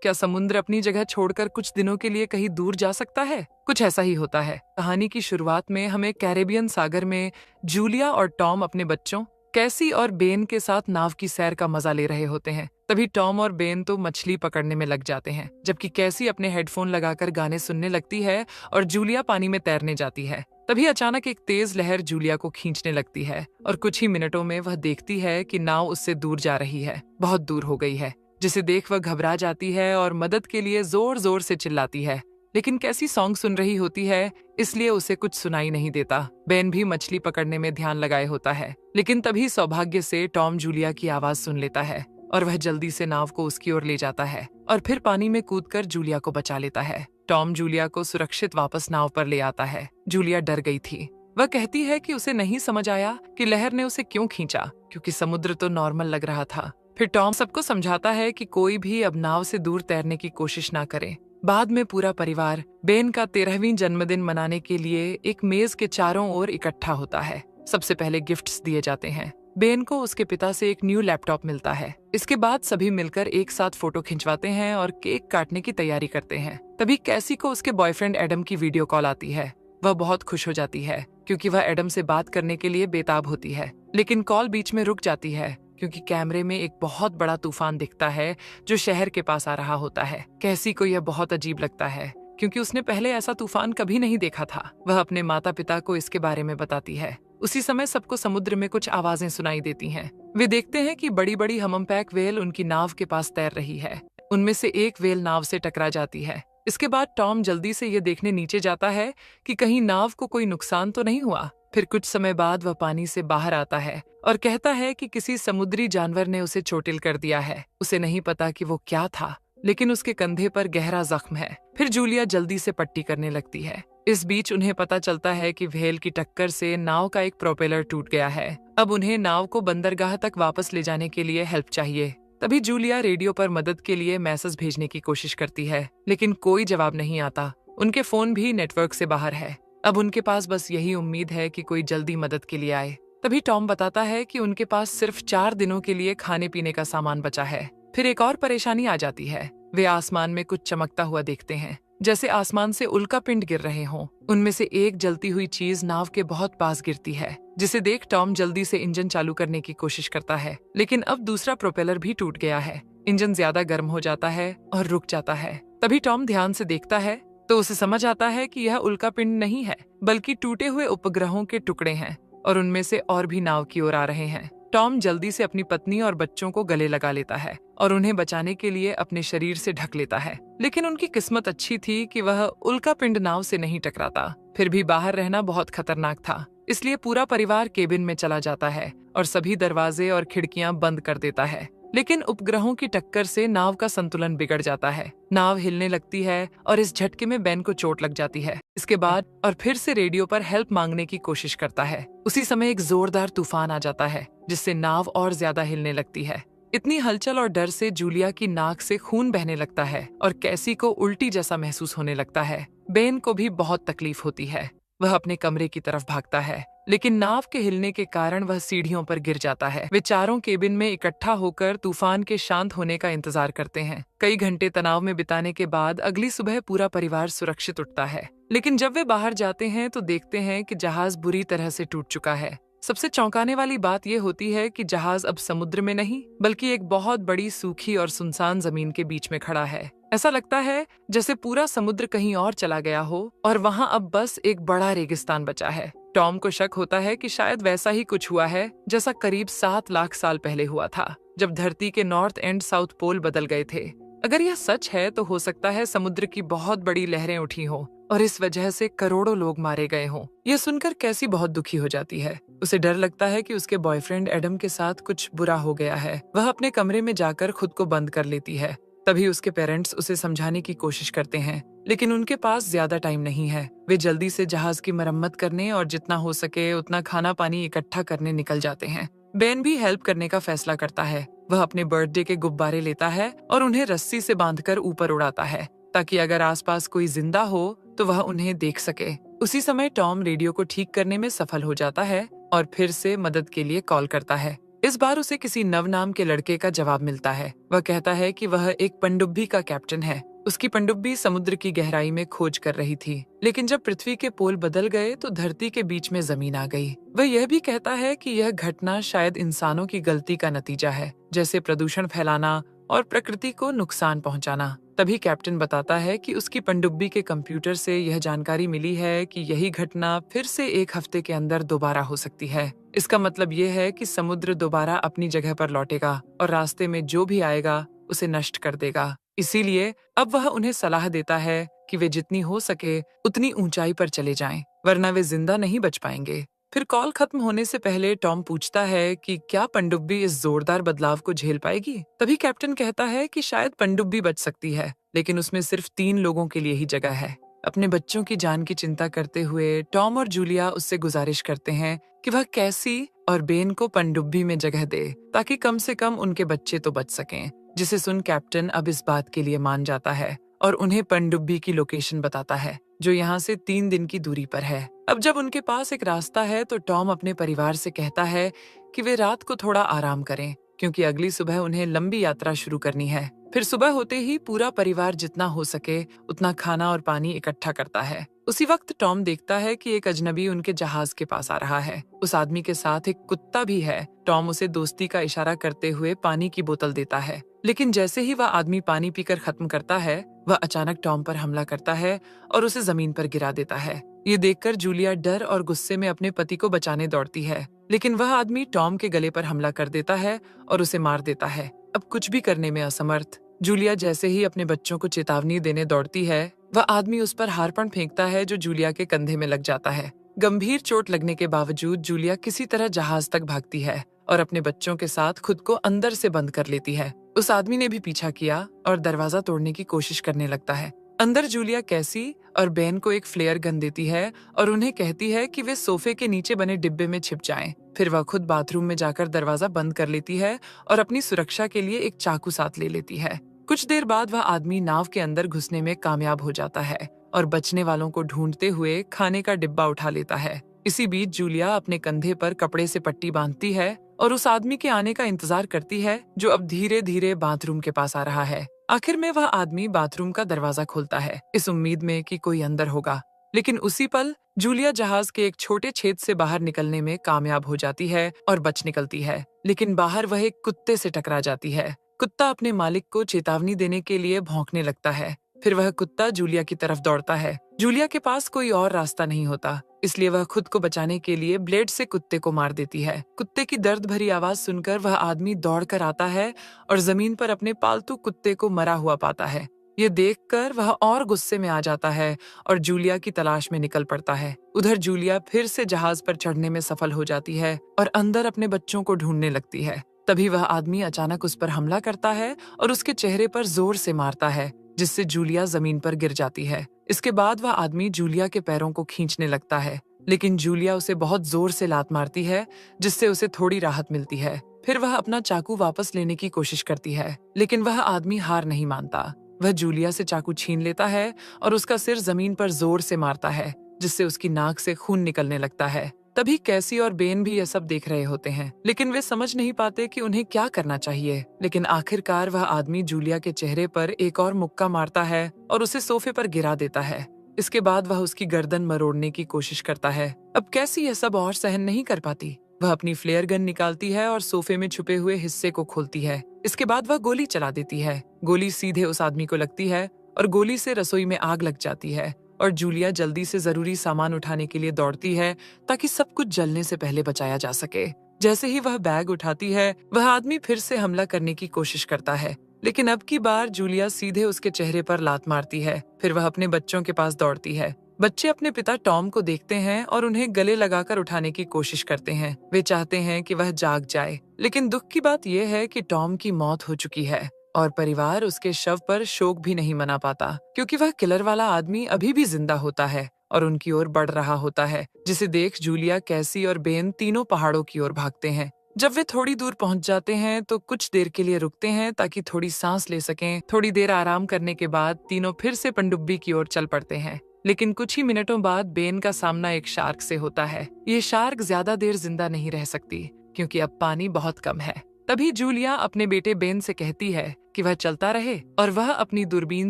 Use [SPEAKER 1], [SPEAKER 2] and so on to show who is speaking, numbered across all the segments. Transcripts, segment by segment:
[SPEAKER 1] क्या समुद्र अपनी जगह छोड़कर कुछ दिनों के लिए कहीं दूर जा सकता है? कुछ ऐसा ही होता है। कहानी की शुरुआत में हमें कैरेबियन सागर में जूलिया और टॉम अपने बच्चों कैसी और बेन के साथ नाव की सैर का मजा ले रहे होते हैं। तभी टॉम और बेन तो मछली पकड़ने में लग जाते हैं, जबकि कैसी अपने हेडफोन लगाकर गाने सुनने लगती है और जूलिया पानी में तैरने जाती है। तभी अचानक एक तेज लहर जूलिया को खींचने लगती है और कुछ ही मिनटों में वह देखती है कि नाव उससे दूर जा रही है, बहुत दूर हो गई है, जिसे देख वह घबरा जाती है और मदद के लिए जोर जोर से चिल्लाती है। लेकिन कैसी सॉन्ग सुन रही होती है, इसलिए उसे कुछ सुनाई नहीं देता। बेन भी मछली पकड़ने में ध्यान लगाए होता है, लेकिन तभी सौभाग्य से टॉम जूलिया की आवाज सुन लेता है और वह जल्दी से नाव को उसकी ओर ले जाता है और फिर पानी में कूदकर जूलिया को बचा लेता है। टॉम जूलिया को सुरक्षित वापस नाव पर ले आता है। जूलिया डर गई थी। वह कहती है कि उसे नहीं समझ आया कि लहर ने उसे क्यों खींचा, क्योंकि समुद्र तो नॉर्मल लग रहा था। फिर टॉम सबको समझाता है कि कोई भी अब नाव से दूर तैरने की कोशिश ना करे। बाद में पूरा परिवार बेन का 13वीं जन्मदिन मनाने के लिए एक मेज के चारों ओर इकट्ठा होता है। सबसे पहले गिफ्ट्स दिए जाते हैं। बेन को उसके पिता से एक न्यू लैपटॉप मिलता है। इसके बाद सभी मिलकर एक साथ फोटो खिंचवाते हैं और केक काटने की तैयारी करते हैं। तभी कैसी को उसके बॉयफ्रेंड एडम की वीडियो कॉल आती है। वह बहुत खुश हो जाती है क्योंकि वह एडम से बात करने के लिए बेताब होती है, लेकिन कॉल बीच में रुक जाती है क्योंकि कैमरे में एक बहुत बड़ा तूफान दिखता है जो शहर के पास आ रहा होता है। कैसी को यह बहुत अजीब लगता है क्योंकि उसने पहले ऐसा तूफान कभी नहीं देखा था। वह अपने माता पिता को इसके बारे में बताती है। उसी समय सबको समुद्र में कुछ आवाजें सुनाई देती हैं। वे देखते हैं कि बड़ी बड़ी हममपैक व्हेल उनकी नाव के पास तैर रही है। उनमें से एक व्हेल नाव से टकरा जाती है। इसके बाद टॉम जल्दी से ये देखने नीचे जाता है कि कहीं नाव को कोई नुकसान तो नहीं हुआ। फिर कुछ समय बाद वह पानी से बाहर आता है और कहता है कि किसी समुद्री जानवर ने उसे चोटिल कर दिया है। उसे नहीं पता कि वो क्या था, लेकिन उसके कंधे पर गहरा जख्म है। फिर जूलिया जल्दी से पट्टी करने लगती है। इस बीच उन्हें पता चलता है कि व्हेल की टक्कर से नाव का एक प्रोपेलर टूट गया है। अब उन्हें नाव को बंदरगाह तक वापस ले जाने के लिए हेल्प चाहिए। तभी जूलिया रेडियो पर मदद के लिए मैसेज भेजने की कोशिश करती है, लेकिन कोई जवाब नहीं आता। उनके फोन भी नेटवर्क से बाहर है। अब उनके पास बस यही उम्मीद है कि कोई जल्दी मदद के लिए आए। तभी टॉम बताता है कि उनके पास सिर्फ 4 दिनों के लिए खाने पीने का सामान बचा है। फिर एक और परेशानी आ जाती है। वे आसमान में कुछ चमकता हुआ देखते हैं, जैसे आसमान से उल्का पिंड गिर रहे हों। उनमें से एक जलती हुई चीज नाव के बहुत पास गिरती है, जिसे देख टॉम जल्दी से इंजन चालू करने की कोशिश करता है, लेकिन अब दूसरा प्रोपेलर भी टूट गया है। इंजन ज्यादा गर्म हो जाता है और रुक जाता है। तभी टॉम ध्यान से देखता है तो उसे समझ आता है कि यह उल्का पिंड नहीं है, बल्कि टूटे हुए उपग्रहों के टुकड़े हैं और उनमें से और भी नाव की ओर आ रहे हैं। टॉम जल्दी से अपनी पत्नी और बच्चों को गले लगा लेता है और उन्हें बचाने के लिए अपने शरीर से ढक लेता है, लेकिन उनकी किस्मत अच्छी थी कि वह उल्का पिंड नाव से नहीं टकराता। फिर भी बाहर रहना बहुत खतरनाक था, इसलिए पूरा परिवार केबिन में चला जाता है और सभी दरवाजे और खिड़कियां बंद कर देता है। लेकिन उपग्रहों की टक्कर से नाव का संतुलन बिगड़ जाता है। नाव हिलने लगती है और इस झटके में बेन को चोट लग जाती है। इसके बाद और फिर से रेडियो पर हेल्प मांगने की कोशिश करता है। उसी समय एक जोरदार तूफान आ जाता है, जिससे नाव और ज्यादा हिलने लगती है। इतनी हलचल और डर से जूलिया की नाक से खून बहने लगता है और कैसी को उल्टी जैसा महसूस होने लगता है। बेन को भी बहुत तकलीफ होती है। वह अपने कमरे की तरफ भागता है, लेकिन नाव के हिलने के कारण वह सीढ़ियों पर गिर जाता है। वे चारों केबिन में इकट्ठा होकर तूफान के शांत होने का इंतजार करते हैं। कई घंटे तनाव में बिताने के बाद अगली सुबह पूरा परिवार सुरक्षित उठता है, लेकिन जब वे बाहर जाते हैं तो देखते हैं कि जहाज बुरी तरह से टूट चुका है। सबसे चौंकाने वाली बात यह होती है कि जहाज अब समुद्र में नहीं, बल्कि एक बहुत बड़ी सूखी और सुनसान जमीन के बीच में खड़ा है। ऐसा लगता है जैसे पूरा समुद्र कहीं और चला गया हो और वहाँ अब बस एक बड़ा रेगिस्तान बचा है। टॉम को शक होता है कि शायद वैसा ही कुछ हुआ है जैसा करीब 7 लाख साल पहले हुआ था, जब धरती के नॉर्थ एंड साउथ पोल बदल गए थे। अगर यह सच है तो हो सकता है समुद्र की बहुत बड़ी लहरें उठी हों और इस वजह से करोड़ों लोग मारे गए हों। यह सुनकर कैसी बहुत दुखी हो जाती है। उसे डर लगता है कि उसके बॉयफ्रेंड एडम के साथ कुछ बुरा हो गया है। वह अपने कमरे में जाकर खुद को बंद कर लेती है। तभी उसके पेरेंट्स उसे समझाने की कोशिश करते हैं, लेकिन उनके पास ज्यादा टाइम नहीं है। वे जल्दी से जहाज की मरम्मत करने और जितना हो सके उतना खाना पानी इकट्ठा करने निकल जाते हैं। बेन भी हेल्प करने का फैसला करता है। वह अपने बर्थडे के गुब्बारे लेता है और उन्हें रस्सी से बांधकर ऊपर उड़ाता है, ताकि अगर आसपास कोई जिंदा हो तो वह उन्हें देख सके। उसी समय टॉम रेडियो को ठीक करने में सफल हो जाता है और फिर से मदद के लिए कॉल करता है। इस बार उसे किसी नव नाम के लड़के का जवाब मिलता है। वह कहता है कि वह एक पनडुब्बी का कैप्टन है। उसकी पनडुब्बी समुद्र की गहराई में खोज कर रही थी, लेकिन जब पृथ्वी के पोल बदल गए तो धरती के बीच में जमीन आ गई। वह यह भी कहता है कि यह घटना शायद इंसानों की गलती का नतीजा है, जैसे प्रदूषण फैलाना और प्रकृति को नुकसान पहुंचाना। तभी कैप्टन बताता है कि उसकी पनडुब्बी के कंप्यूटर से यह जानकारी मिली है कि यही घटना फिर से 1 हफ्ते के अंदर दोबारा हो सकती है। इसका मतलब ये है कि समुद्र दोबारा अपनी जगह पर लौटेगा और रास्ते में जो भी आएगा उसे नष्ट कर देगा। इसीलिए अब वह उन्हें सलाह देता है कि वे जितनी हो सके उतनी ऊंचाई पर चले जाएं, वरना वे जिंदा नहीं बच पाएंगे। फिर कॉल खत्म होने से पहले टॉम पूछता है कि क्या पनडुब्बी इस जोरदार बदलाव को झेल पाएगी। तभी कैप्टन कहता है कि शायद पनडुब्बी बच सकती है, लेकिन उसमें सिर्फ 3 लोगों के लिए ही जगह है। अपने बच्चों की जान की चिंता करते हुए टॉम और जूलिया उससे गुजारिश करते हैं कि वह कैसी और बेन को पनडुब्बी में जगह दे, ताकि कम से कम उनके बच्चे तो बच सकें। जिसे सुन कैप्टन अब इस बात के लिए मान जाता है और उन्हें पनडुब्बी की लोकेशन बताता है, जो यहाँ से 3 दिन की दूरी पर है। अब जब उनके पास एक रास्ता है तो टॉम अपने परिवार से कहता है कि वे रात को थोड़ा आराम करें, क्योंकि अगली सुबह उन्हें लंबी यात्रा शुरू करनी है। फिर सुबह होते ही पूरा परिवार जितना हो सके उतना खाना और पानी इकट्ठा करता है। उसी वक्त टॉम देखता है कि एक अजनबी उनके जहाज के पास आ रहा है। उस आदमी के साथ एक कुत्ता भी है। टॉम उसे दोस्ती का इशारा करते हुए पानी की बोतल देता है, लेकिन जैसे ही वह आदमी पानी पीकर खत्म करता है, वह अचानक टॉम पर हमला करता है और उसे जमीन पर गिरा देता है। ये देखकर जूलिया डर और गुस्से में अपने पति को बचाने दौड़ती है, लेकिन वह आदमी टॉम के गले पर हमला कर देता है और उसे मार देता है। अब कुछ भी करने में असमर्थ जूलिया जैसे ही अपने बच्चों को चेतावनी देने दौड़ती है, वह आदमी उस पर हारपन फेंकता है जो जूलिया के कंधे में लग जाता है। गंभीर चोट लगने के बावजूद जूलिया किसी तरह जहाज तक भागती है और अपने बच्चों के साथ खुद को अंदर से बंद कर लेती है। उस आदमी ने भी पीछा किया और दरवाजा तोड़ने की कोशिश करने लगता है। अंदर जूलिया कैसी और बेन को एक फ्लेयर गन देती है और उन्हें कहती है कि वे सोफे के नीचे बने डिब्बे में छिप जाएं। फिर वह खुद बाथरूम में जाकर दरवाजा बंद कर लेती है और अपनी सुरक्षा के लिए एक चाकू साथ ले लेती है। कुछ देर बाद वह आदमी नाव के अंदर घुसने में कामयाब हो जाता है और बचने वालों को ढूंढते हुए खाने का डिब्बा उठा लेता है। इसी बीच जूलिया अपने कंधे पर कपड़े से पट्टी बांधती है और उस आदमी के आने का इंतजार करती है, जो अब धीरे धीरे बाथरूम के पास आ रहा है। आखिर में वह आदमी बाथरूम का दरवाजा खोलता है, इस उम्मीद में कि कोई अंदर होगा, लेकिन उसी पल जूलिया जहाज के एक छोटे छेद से बाहर निकलने में कामयाब हो जाती है और बच निकलती है। लेकिन बाहर वह एक कुत्ते से टकरा जाती है। कुत्ता अपने मालिक को चेतावनी देने के लिए भौंकने लगता है। फिर वह कुत्ता जूलिया की तरफ दौड़ता है। जूलिया के पास कोई और रास्ता नहीं होता, इसलिए वह खुद को बचाने के लिए ब्लेड से कुत्ते को मार देती है। कुत्ते की दर्द भरी आवाज सुनकर वह आदमी दौड़कर आता है और जमीन पर अपने पालतू कुत्ते को मरा हुआ पाता है। ये देखकर वह और गुस्से में आ जाता है और जूलिया की तलाश में निकल पड़ता है। उधर जूलिया फिर से जहाज पर चढ़ने में सफल हो जाती है और अंदर अपने बच्चों को ढूंढने लगती है। तभी वह आदमी अचानक उस पर हमला करता है और उसके चेहरे पर जोर से मारता है, जिससे जूलिया जमीन पर गिर जाती है। इसके बाद वह आदमी जूलिया के पैरों को खींचने लगता है, लेकिन जूलिया उसे बहुत जोर से लात मारती है, जिससे उसे थोड़ी राहत मिलती है। फिर वह अपना चाकू वापस लेने की कोशिश करती है, लेकिन वह आदमी हार नहीं मानता। वह जूलिया से चाकू छीन लेता है और उसका सिर जमीन पर जोर से मारता है, जिससे उसकी नाक से खून निकलने लगता है। तभी कैसी और बेन भी यह सब देख रहे होते हैं, लेकिन वे समझ नहीं पाते कि उन्हें क्या करना चाहिए। लेकिन आखिरकार वह आदमी जूलिया के चेहरे पर एक और मुक्का मारता है और उसे सोफे पर गिरा देता है। इसके बाद वह उसकी गर्दन मरोड़ने की कोशिश करता है। अब कैसी यह सब और सहन नहीं कर पाती। वह अपनी फ्लेयर गन निकालती है और सोफे में छुपे हुए हिस्से को खोलती है। इसके बाद वह गोली चला देती है। गोली सीधे उस आदमी को लगती है और गोली से रसोई में आग लग जाती है और जूलिया जल्दी से जरूरी सामान उठाने के लिए दौड़ती है, ताकि सब कुछ जलने से पहले बचाया जा सके। जैसे ही वह बैग उठाती है, वह आदमी फिर से हमला करने की कोशिश करता है, लेकिन अब की बार जूलिया सीधे उसके चेहरे पर लात मारती है। फिर वह अपने बच्चों के पास दौड़ती है। बच्चे अपने पिता टॉम को देखते हैं और उन्हें गले लगाकर उठाने की कोशिश करते हैं। वे चाहते हैं कि वह जाग जाए, लेकिन दुख की बात यह है कि टॉम की मौत हो चुकी है और परिवार उसके शव पर शोक भी नहीं मना पाता, क्योंकि वह किलर वाला आदमी अभी भी जिंदा होता है और उनकी ओर बढ़ रहा होता है, जिसे देख जूलिया, कैसी और बेन तीनों पहाड़ों की ओर भागते हैं। जब वे थोड़ी दूर पहुंच जाते हैं तो कुछ देर के लिए रुकते हैं ताकि थोड़ी सांस ले सकें। थोड़ी देर आराम करने के बाद तीनों फिर से पनडुब्बी की ओर चल पड़ते हैं, लेकिन कुछ ही मिनटों बाद बेन का सामना एक शार्क से होता है। ये शार्क ज्यादा देर जिंदा नहीं रह सकती, क्योंकि अब पानी बहुत कम है। तभी जूलिया अपने बेटे बेन से कहती है कि वह चलता रहे और वह अपनी दूरबीन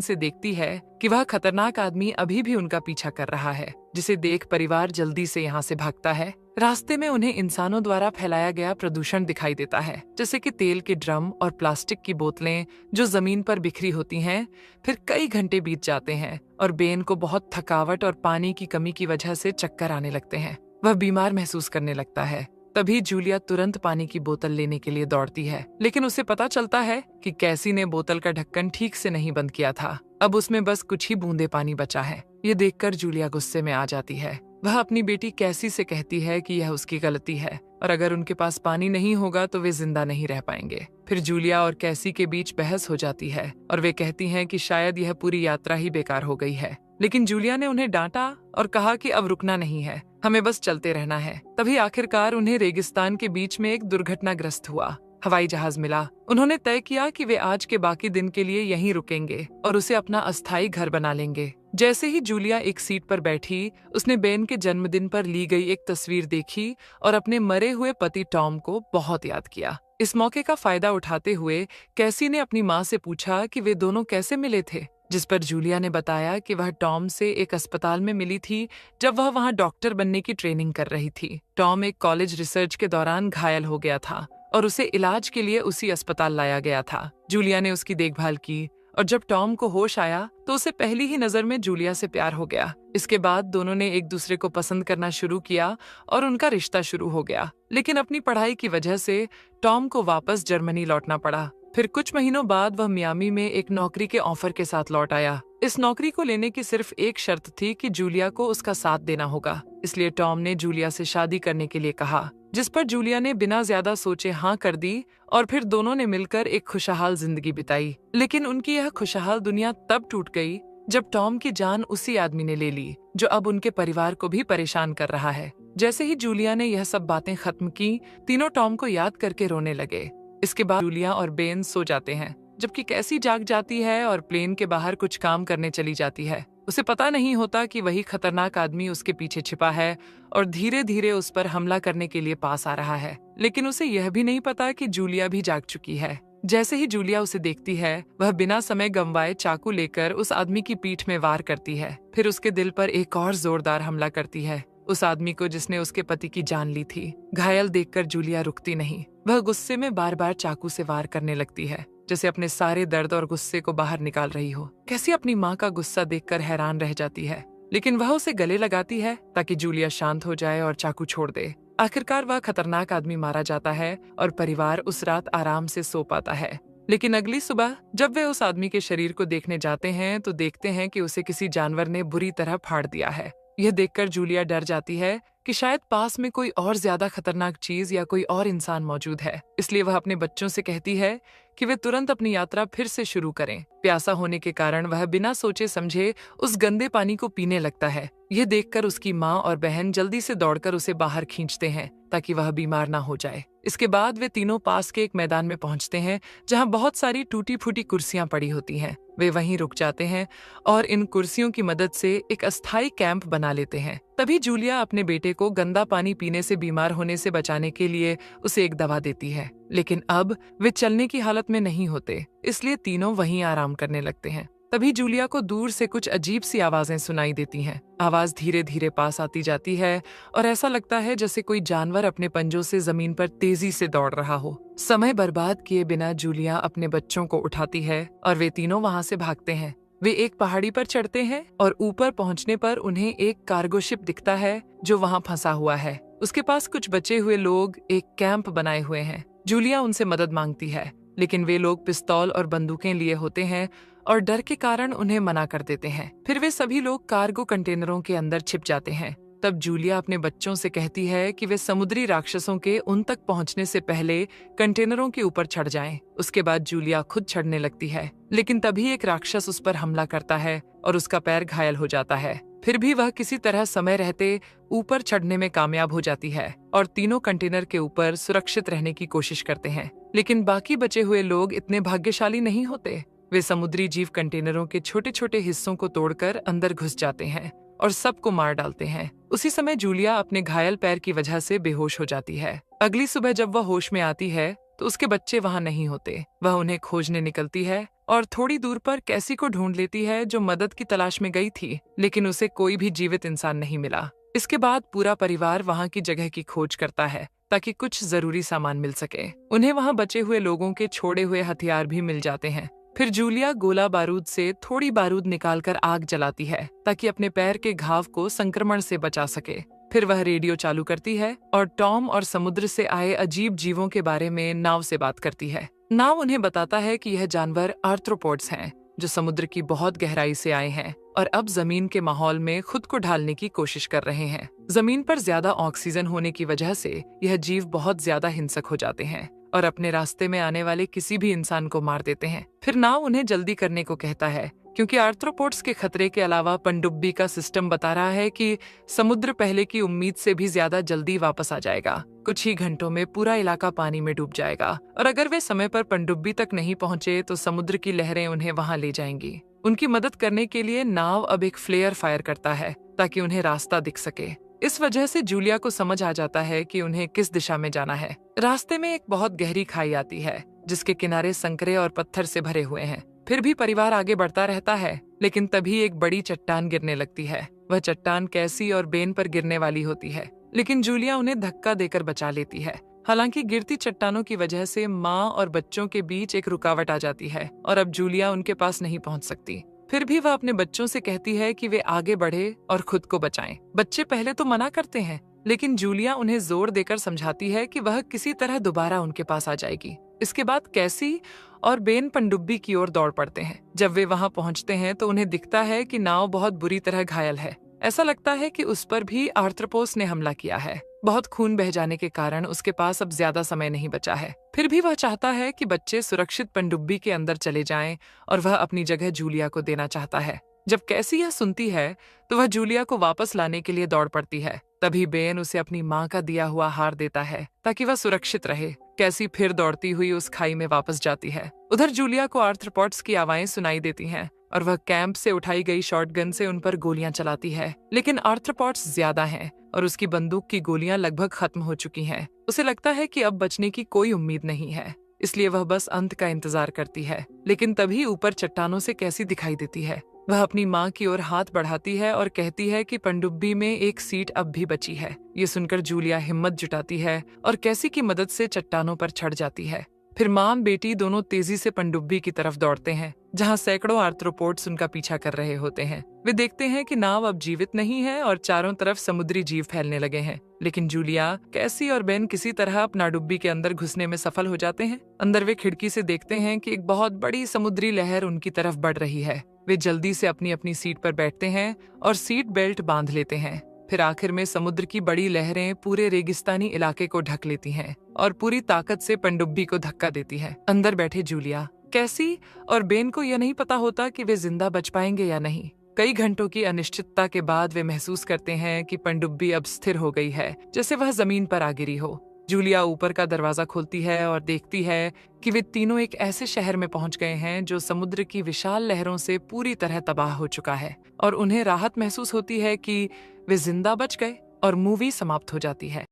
[SPEAKER 1] से देखती है कि वह खतरनाक आदमी अभी भी उनका पीछा कर रहा है, जिसे देख परिवार जल्दी से यहाँ से भागता है। रास्ते में उन्हें इंसानों द्वारा फैलाया गया प्रदूषण दिखाई देता है, जैसे कि तेल के ड्रम और प्लास्टिक की बोतलें जो जमीन पर बिखरी होती हैं। फिर कई घंटे बीत जाते हैं और बेन को बहुत थकावट और पानी की कमी की वजह से चक्कर आने लगते हैं। वह बीमार महसूस करने लगता है। तभी जूलिया तुरंत पानी की बोतल लेने के लिए दौड़ती है, लेकिन उसे पता चलता है कि कैसी ने बोतल का ढक्कन ठीक से नहीं बंद किया था। अब उसमें बस कुछ ही बूंदे पानी बचा है। ये देखकर जूलिया गुस्से में आ जाती है। वह अपनी बेटी कैसी से कहती है कि यह उसकी गलती है और अगर उनके पास पानी नहीं होगा तो वे जिंदा नहीं रह पाएंगे। फिर जूलिया और कैसी के बीच बहस हो जाती है और वे कहती हैं कि शायद यह पूरी यात्रा ही बेकार हो गई है। लेकिन जूलिया ने उन्हें डांटा और कहा कि अब रुकना नहीं है, हमें बस चलते रहना है। तभी आखिरकार उन्हें रेगिस्तान के बीच में एक दुर्घटनाग्रस्त हुआ हवाई जहाज मिला। उन्होंने तय किया कि वे आज के बाकी दिन के लिए यहीं रुकेंगे और उसे अपना अस्थायी घर बना लेंगे। जैसे ही जूलिया एक सीट पर बैठी, उसने बेन के जन्मदिन पर ली गई एक तस्वीर देखी और अपने मरे हुए पति टॉम को बहुत याद किया। इस मौके का फायदा उठाते हुए कैसी ने अपनी माँ से पूछा कि वे दोनों कैसे मिले थे, जिस पर जूलिया ने बताया कि वह टॉम से एक अस्पताल में मिली थी जब वह वहां डॉक्टर बनने की ट्रेनिंग कर रही थी। टॉम एक कॉलेज रिसर्च के दौरान घायल हो गया था और उसे इलाज के लिए उसी अस्पताल लाया गया था। जूलिया ने उसकी देखभाल की और जब टॉम को होश आया तो उसे पहली ही नजर में जूलिया से प्यार हो गया। इसके बाद दोनों ने एक दूसरे को पसंद करना शुरू किया और उनका रिश्ता शुरू हो गया। लेकिन अपनी पढ़ाई की वजह से टॉम को वापस जर्मनी लौटना पड़ा। फिर कुछ महीनों बाद वह मियामी में एक नौकरी के ऑफर के साथ लौट आया। इस नौकरी को लेने की सिर्फ एक शर्त थी कि जूलिया को उसका साथ देना होगा। इसलिए टॉम ने जूलिया से शादी करने के लिए कहा, जिस पर जूलिया ने बिना ज्यादा सोचे हाँ कर दी और फिर दोनों ने मिलकर एक खुशहाल जिंदगी बिताई। लेकिन उनकी यह खुशहाल दुनिया तब टूट गई जब टॉम की जान उसी आदमी ने ले ली जो अब उनके परिवार को भी परेशान कर रहा है। जैसे ही जूलिया ने यह सब बातें खत्म की, तीनों टॉम को याद करके रोने लगे। इसके बाद जूलिया और बेन सो जाते हैं, जबकि कैसी जाग जाती है और प्लेन के बाहर कुछ काम करने चली जाती है। उसे पता नहीं होता कि वही खतरनाक आदमी उसके पीछे छिपा है और धीरे धीरे उस पर हमला करने के लिए पास आ रहा है। लेकिन उसे यह भी नहीं पता कि जूलिया भी जाग चुकी है। जैसे ही जूलिया उसे देखती है, वह बिना समय गंवाए चाकू लेकर उस आदमी की पीठ में वार करती है। फिर उसके दिल पर एक और जोरदार हमला करती है, उस आदमी को जिसने उसके पति की जान ली थी। घायल देखकर जूलिया रुकती नहीं। वह गुस्से में बार बार चाकू से वार करने लगती है, जैसे अपने सारे दर्द और गुस्से को बाहर निकाल रही हो। कैसी अपनी माँ का गुस्सा देखकर हैरान रह जाती है, लेकिन वह उसे गले लगाती है ताकि जूलिया शांत हो जाए और चाकू छोड़ दे। आखिरकार वह खतरनाक आदमी मारा जाता है और परिवार उस रात आराम से सो पाता है। लेकिन अगली सुबह जब वे उस आदमी के शरीर को देखने जाते हैं तो देखते हैं कि उसे किसी जानवर ने बुरी तरह फाड़ दिया है। यह देखकर जूलिया डर जाती है कि शायद पास में कोई और ज्यादा खतरनाक चीज या कोई और इंसान मौजूद है। इसलिए वह अपने बच्चों से कहती है कि वे तुरंत अपनी यात्रा फिर से शुरू करें। प्यासा होने के कारण वह बिना सोचे समझे उस गंदे पानी को पीने लगता है। यह देखकर उसकी माँ और बहन जल्दी से दौड़कर उसे बाहर खींचते हैं ताकि वह बीमार ना हो जाए। इसके बाद वे तीनों पास के एक मैदान में पहुंचते हैं जहां बहुत सारी टूटी फूटी कुर्सियां पड़ी होती हैं। वे वहीं रुक जाते हैं और इन कुर्सियों की मदद से एक अस्थायी कैंप बना लेते हैं। तभी जूलिया अपने बेटे को गंदा पानी पीने से बीमार होने से बचाने के लिए उसे एक दवा देती है। लेकिन अब वे चलने की हालत में नहीं होते, इसलिए तीनों वहीं आराम करने लगते हैं। तभी जूलिया को दूर से कुछ अजीब सी आवाजें सुनाई देती हैं। आवाज धीरे धीरे पास आती जाती है और ऐसा लगता है जैसे कोई जानवर अपने पंजों से जमीन पर तेजी से दौड़ रहा हो। समय बर्बाद किए बिना जूलिया अपने बच्चों को उठाती है और वे तीनों वहां से भागते हैं। वे एक पहाड़ी पर चढ़ते हैं और ऊपर पहुंचने पर उन्हें एक कार्गो शिप दिखता है जो वहां फंसा हुआ है। उसके पास कुछ बचे हुए लोग एक कैंप बनाए हुए हैं। जूलिया उनसे मदद मांगती है, लेकिन वे लोग पिस्तौल और बंदूकें लिए होते हैं और डर के कारण उन्हें मना कर देते हैं। फिर वे सभी लोग कार्गो कंटेनरों के अंदर छिप जाते हैं। तब जूलिया अपने बच्चों से कहती है कि वे समुद्री राक्षसों के उन तक पहुंचने से पहले कंटेनरों के ऊपर चढ़ जाएं। उसके बाद जूलिया खुद चढ़ने लगती है, लेकिन तभी एक राक्षस उस पर हमला करता है और उसका पैर घायल हो जाता है। फिर भी वह किसी तरह समय रहते ऊपर चढ़ने में कामयाब हो जाती है और तीनों कंटेनर के ऊपर सुरक्षित रहने की कोशिश करते हैं। लेकिन बाकी बचे हुए लोग इतने भाग्यशाली नहीं होते। वे समुद्री जीव कंटेनरों के छोटे छोटे हिस्सों को तोड़कर अंदर घुस जाते हैं और सबको मार डालते हैं। उसी समय जूलिया अपने घायल पैर की वजह से बेहोश हो जाती है। अगली सुबह जब वह होश में आती है तो उसके बच्चे वहां नहीं होते। वह उन्हें खोजने निकलती है और थोड़ी दूर पर कैसी को ढूंढ लेती है, जो मदद की तलाश में गई थी, लेकिन उसे कोई भी जीवित इंसान नहीं मिला। इसके बाद पूरा परिवार वहां की जगह की खोज करता है ताकि कुछ जरूरी सामान मिल सके। उन्हें वहां बचे हुए लोगों के छोड़े हुए हथियार भी मिल जाते हैं। फिर जूलिया गोला बारूद से थोड़ी बारूद निकालकर आग जलाती है ताकि अपने पैर के घाव को संक्रमण से बचा सके। फिर वह रेडियो चालू करती है और टॉम और समुद्र से आए अजीब जीवों के बारे में नाव से बात करती है। नाव उन्हें बताता है कि यह जानवर आर्थ्रोपोड्स हैं, जो समुद्र की बहुत गहराई से आए हैं और अब जमीन के माहौल में खुद को ढालने की कोशिश कर रहे हैं। जमीन पर ज्यादा ऑक्सीजन होने की वजह से यह जीव बहुत ज्यादा हिंसक हो जाते हैं और अपने रास्ते में आने वाले किसी भी इंसान को मार देते हैं। फिर नाव उन्हें जल्दी करने को कहता है क्योंकि आर्थ्रोपोड्स के खतरे के अलावा पनडुब्बी का सिस्टम बता रहा है कि समुद्र पहले की उम्मीद से भी ज्यादा जल्दी वापस आ जाएगा। कुछ ही घंटों में पूरा इलाका पानी में डूब जाएगा और अगर वे समय पर पनडुब्बी तक नहीं पहुंचे तो समुद्र की लहरें उन्हें वहां ले जाएंगी। उनकी मदद करने के लिए नाव अब एक फ्लेयर फायर करता है ताकि उन्हें रास्ता दिख सके। इस वजह से जूलिया को समझ आ जाता है कि उन्हें किस दिशा में जाना है। रास्ते में एक बहुत गहरी खाई आती है जिसके किनारे संकरे और पत्थर से भरे हुए हैं। फिर भी परिवार आगे बढ़ता रहता है, लेकिन तभी एक बड़ी चट्टान गिरने लगती है। वह चट्टान कैसी और बेन पर गिरने वाली होती है, लेकिन जूलिया उन्हें धक्का देकर बचा लेती है। हालांकि गिरती चट्टानों की वजह से माँ और बच्चों के बीच एक रुकावट आ जाती है और अब जूलिया उनके पास नहीं पहुंच सकती। फिर भी वह अपने बच्चों से कहती है कि वे आगे बढ़े और खुद को बचाएं। बच्चे पहले तो मना करते हैं, लेकिन जूलिया उन्हें जोर देकर समझाती है कि वह किसी तरह दोबारा उनके पास आ जाएगी। इसके बाद कैसी और बेन पनडुब्बी की ओर दौड़ पड़ते हैं। जब वे वहां पहुंचते हैं तो उन्हें दिखता है कि नाव बहुत बुरी तरह घायल है। ऐसा लगता है कि उस पर भी आर्थ्रोपोड्स ने हमला किया है। बहुत खून बह जाने के कारण उसके पास अब ज्यादा समय नहीं बचा है। फिर भी वह चाहता है कि बच्चे सुरक्षित पनडुब्बी के अंदर चले जाएं और वह अपनी जगह जूलिया को देना चाहता है। जब कैसी यह सुनती है तो वह जूलिया को वापस लाने के लिए दौड़ पड़ती है। तभी बेन उसे अपनी माँ का दिया हुआ हार देता है ताकि वह सुरक्षित रहे। कैसी फिर दौड़ती हुई उस खाई में वापस जाती है। उधर जूलिया को आर्थ्रोपोड्स की आवाजें सुनाई देती हैं और वह कैंप से उठाई गई शॉटगन से उन पर गोलियां चलाती है, लेकिन आर्थ्रोपोड्स ज्यादा हैं और उसकी बंदूक की गोलियां लगभग खत्म हो चुकी हैं। उसे लगता है कि अब बचने की कोई उम्मीद नहीं है, इसलिए वह बस अंत का इंतजार करती है। लेकिन तभी ऊपर चट्टानों से कैसी दिखाई देती है। वह अपनी माँ की ओर हाथ बढ़ाती है और कहती है कि पनडुब्बी में एक सीट अब भी बची है। ये सुनकर जूलिया हिम्मत जुटाती है और कैसी की मदद से चट्टानों पर चढ़ जाती है। फिर माँ बेटी दोनों तेजी से पनडुब्बी की तरफ दौड़ते हैं, जहाँ सैकड़ों आर्थ्रोपोड्स उनका पीछा कर रहे होते हैं। वे देखते हैं कि नाव अब जीवित नहीं है और चारों तरफ समुद्री जीव फैलने लगे हैं, लेकिन जूलिया, कैसी और बेन किसी तरह पनडुब्बी के अंदर घुसने में सफल हो जाते हैं। अंदर वे खिड़की से देखते हैं कि एक बहुत बड़ी समुद्री लहर उनकी तरफ बढ़ रही है। वे जल्दी से अपनी अपनी सीट पर बैठते हैं और सीट बेल्ट बांध लेते हैं। फिर आखिर में समुद्र की बड़ी लहरें पूरे रेगिस्तानी इलाके को ढक लेती हैं और पूरी ताकत से पनडुब्बी को धक्का देती है। अंदर बैठे जूलिया, कैसी और बेन को यह नहीं पता होता कि वे जिंदा बच पाएंगे या नहीं। कई घंटों की अनिश्चितता के बाद वे महसूस करते हैं कि पनडुब्बी अब स्थिर हो गई है, जैसे वह जमीन पर आ गिरी हो। जूलिया ऊपर का दरवाजा खोलती है और देखती है कि वे तीनों एक ऐसे शहर में पहुंच गए हैं जो समुद्र की विशाल लहरों से पूरी तरह तबाह हो चुका है, और उन्हें राहत महसूस होती है कि वे जिंदा बच गए और मूवी समाप्त हो जाती है।